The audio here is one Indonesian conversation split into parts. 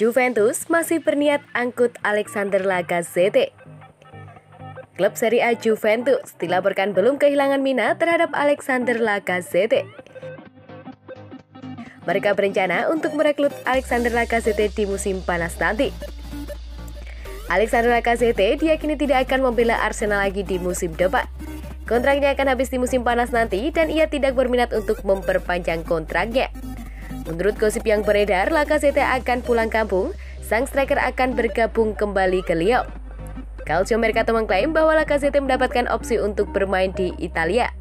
Juventus masih berniat angkut Alexander Lacazette. Klub Serie A Juventus dilaporkan belum kehilangan minat terhadap Alexander Lacazette. Mereka berencana untuk merekrut Alexander Lacazette di musim panas nanti. Alexander Lacazette diyakini tidak akan membela Arsenal lagi di musim depan. Kontraknya akan habis di musim panas nanti dan ia tidak berminat untuk memperpanjang kontraknya. Menurut gosip yang beredar, Lacazette akan pulang kampung. Sang striker akan bergabung kembali ke Lyon. Calcio Mercato mengklaim bahwa Lacazette mendapatkan opsi untuk bermain di Italia.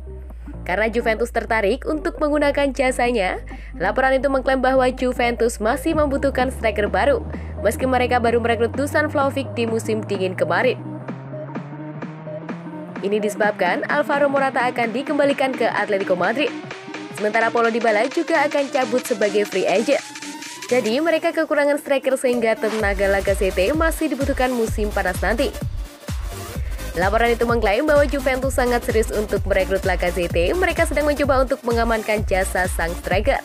Karena Juventus tertarik untuk menggunakan jasanya, laporan itu mengklaim bahwa Juventus masih membutuhkan striker baru, meski mereka baru merekrut Dusan Vlahovic di musim dingin kemarin. Ini disebabkan Alvaro Morata akan dikembalikan ke Atletico Madrid. Sementara Paulo Dybala juga akan cabut sebagai free agent. Jadi mereka kekurangan striker sehingga tenaga Lacazette masih dibutuhkan musim panas nanti. Laporan itu mengklaim bahwa Juventus sangat serius untuk merekrut Lacazette. Mereka sedang mencoba untuk mengamankan jasa sang striker.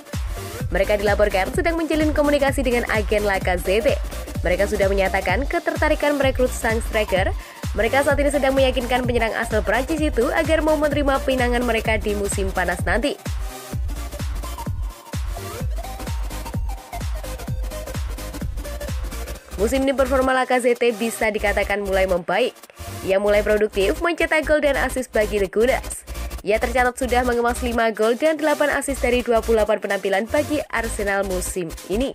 Mereka dilaporkan sedang menjalin komunikasi dengan agen Lacazette. Mereka sudah menyatakan ketertarikan merekrut sang striker. Mereka saat ini sedang meyakinkan penyerang asal Prancis itu agar mau menerima pinangan mereka di musim panas nanti. Musim ini performa Lacazette bisa dikatakan mulai membaik. Ia mulai produktif mencetak gol dan assist bagi The Gunners. Ia tercatat sudah mengemas 5 gol dan 8 assist dari 28 penampilan bagi Arsenal musim ini.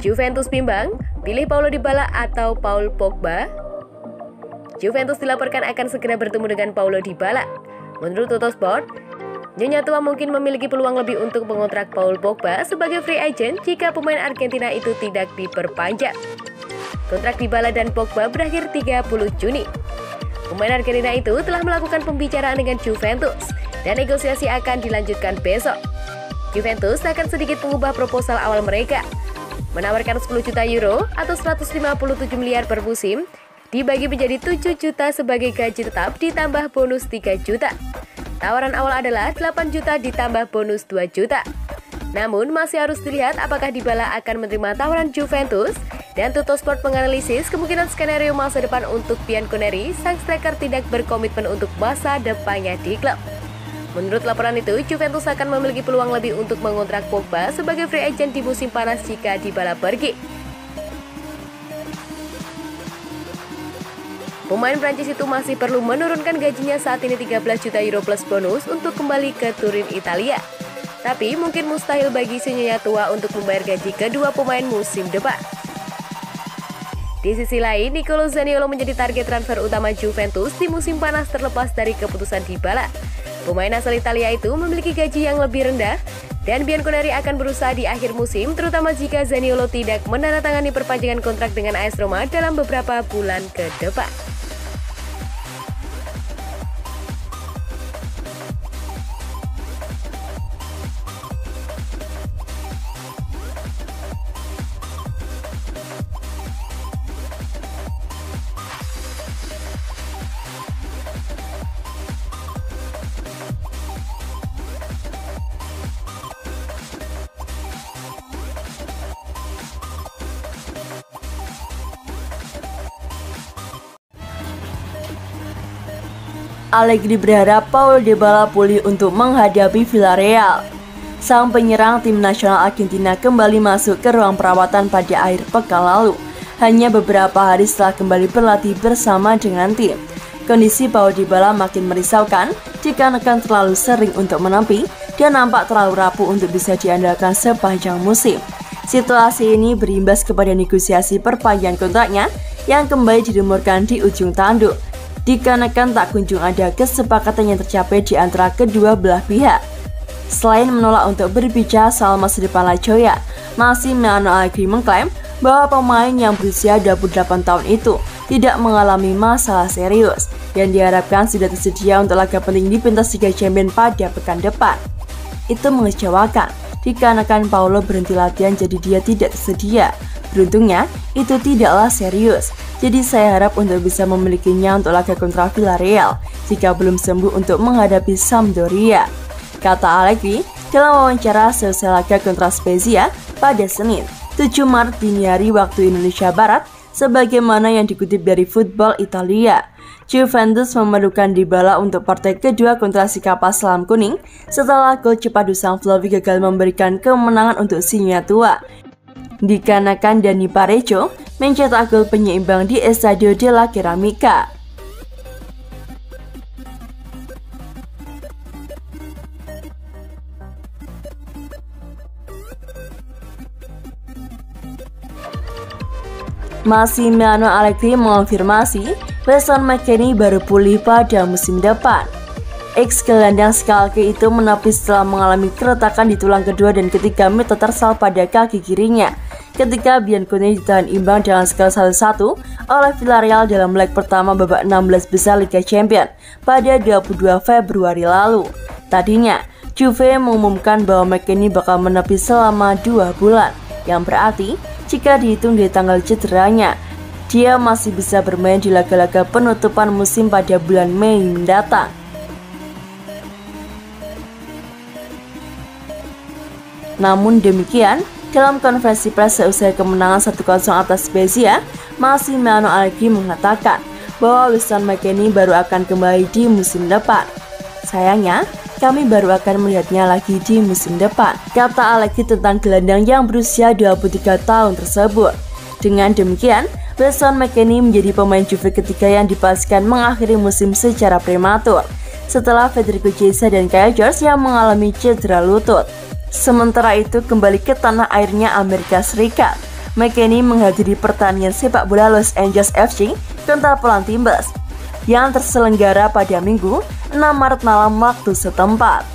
Juventus bimbang, pilih Paulo Dybala atau Paul Pogba? Juventus dilaporkan akan segera bertemu dengan Paulo Dybala. Menurut Tuttosport, Nyonya tua mungkin memiliki peluang lebih untuk mengontrak Paul Pogba sebagai free agent jika pemain Argentina itu tidak diperpanjang. Kontrak Dybala dan Pogba berakhir 30 Juni. Pemain Argentina itu telah melakukan pembicaraan dengan Juventus dan negosiasi akan dilanjutkan besok. Juventus akan sedikit mengubah proposal awal mereka, menawarkan 10 juta euro atau 157 miliar per musim, dibagi menjadi 7 juta sebagai gaji tetap ditambah bonus 3 juta. Tawaran awal adalah 8 juta ditambah bonus 2 juta. Namun masih harus dilihat apakah Dybala akan menerima tawaran Juventus, dan Tuttosport menganalisis kemungkinan skenario masa depan untuk Bianconeri, sang striker tidak berkomitmen untuk masa depannya di klub. Menurut laporan itu, Juventus akan memiliki peluang lebih untuk mengontrak Pogba sebagai free agent di musim panas jika Dybala pergi. Pemain Prancis itu masih perlu menurunkan gajinya saat ini 13 juta euro plus bonus untuk kembali ke Turin, Italia. Tapi mungkin mustahil bagi si nyonya tua untuk membayar gaji kedua pemain musim depan. Di sisi lain, Nicolo Zaniolo menjadi target transfer utama Juventus di musim panas terlepas dari keputusan Dybala. Pemain asal Italia itu memiliki gaji yang lebih rendah dan Bianconeri akan berusaha di akhir musim, terutama jika Zaniolo tidak menandatangani perpanjangan kontrak dengan AS Roma dalam beberapa bulan ke depan. Allegri berharap Paulo Dybala pulih untuk menghadapi Villarreal. Sang penyerang tim nasional Argentina kembali masuk ke ruang perawatan pada akhir pekan lalu, hanya beberapa hari setelah kembali berlatih bersama dengan tim. Kondisi Paulo Dybala makin merisaukan dikarenakan terlalu sering untuk menepi dan nampak terlalu rapuh untuk bisa diandalkan sepanjang musim. Situasi ini berimbas kepada negosiasi perpanjangan kontraknya yang kembali dirumorkan di ujung tanduk, dikarenakan tak kunjung ada kesepakatan yang tercapai di antara kedua belah pihak. Selain menolak untuk berbicara soal masa depan Lachoya, Massimiliano Allegri mengklaim bahwa pemain yang berusia 28 tahun itu tidak mengalami masalah serius dan diharapkan sudah tersedia untuk laga penting di pentas Liga Champions pada pekan depan. Itu mengecewakan dikarenakan Paulo berhenti latihan jadi dia tidak tersedia Beruntungnya, itu tidaklah serius. Jadi saya harap untuk bisa memilikinya untuk laga kontra Villarreal jika belum sembuh untuk menghadapi Sampdoria, kata Allegri dalam wawancara selesai laga kontra Spezia pada Senin, 7 Maret dini hari waktu Indonesia Barat, sebagaimana yang dikutip dari Football Italia. Juventus memerlukan Dybala untuk partai kedua kontra si kapas selam kuning setelah gol cepat Dusan Vlahovic gagal memberikan kemenangan untuk singa tua. Dikarenakan Dani Parejo mencetak gol penyeimbang di Estadio della Ceramica. Massimiliano Allegri mengonfirmasi Weston McKennie baru pulih pada musim depan. Ex-gelandang Schalke itu menepis setelah mengalami keretakan di tulang kedua dan ketiga metatarsal pada kaki kirinya ketika Bianconeri ditahan imbang dengan skor 1-1 oleh Villarreal dalam leg pertama babak 16 besar Liga Champions pada 22 Februari lalu. Tadinya, Juve mengumumkan bahwa McKennie bakal menepis selama 2 bulan, yang berarti jika dihitung dari tanggal cederanya, dia masih bisa bermain di laga-laga penutupan musim pada bulan Mei mendatang. Namun demikian, dalam konferensi pers seusai kemenangan 1-0 atas Spezia, Massimiliano Allegri mengatakan bahwa Weston McKennie baru akan kembali di musim depan. Sayangnya, kami baru akan melihatnya lagi di musim depan, kata Allegri tentang gelandang yang berusia 23 tahun tersebut. Dengan demikian, Weston McKennie menjadi pemain Juve ketiga yang dipastikan mengakhiri musim secara prematur, setelah Federico Chiesa dan Kyle George yang mengalami cedera lutut. Sementara itu, kembali ke tanah airnya Amerika Serikat, McKennie menghadiri pertandingan sepak bola Los Angeles FC kontra Portland Timbers yang terselenggara pada Minggu 6 Maret malam waktu setempat.